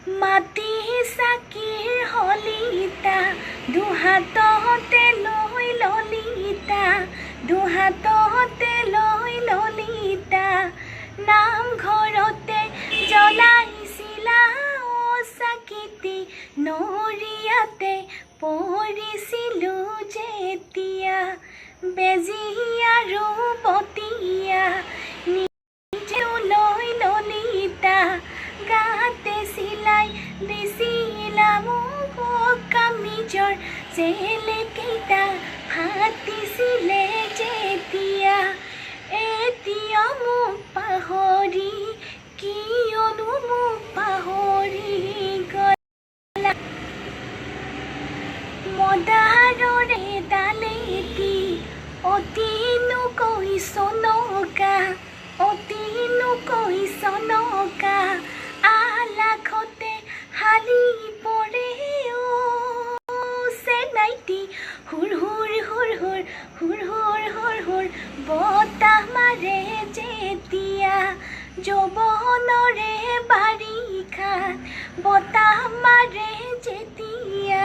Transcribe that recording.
মাটি চাকিৰ হলিতা দুহাততে লৈ ললিতা দুহাততে লৈ ললিতা নামঘৰতে জ্বলাইছিলা চাকিটি নৰিয়াতে পৰিছিলো যেতিয়া বেজি আৰু বতিয়া নিজেও লৈ ললিতা গাতে চিলাই দিছিলা মোক কামিজৰ জেলেকেইটা ফাটিছিলে যেতিয়া এতিয়া মোক পাহৰি কিয়নো মোক পাহৰি গ'লা মদাৰৰে ডালেটি অতিনো কৈছ নকা অতিনো কৈছ নকা আলাখতে হালি পৰে চেনাইটি হুৰ হুৰ হুৰ হুৰ হুৰ হুৰ হুৰ হুৰ বতাহ মাৰে যেতিয়া যৌৱনৰে বাৰিষাত বতাহ মাৰে যেতিয়া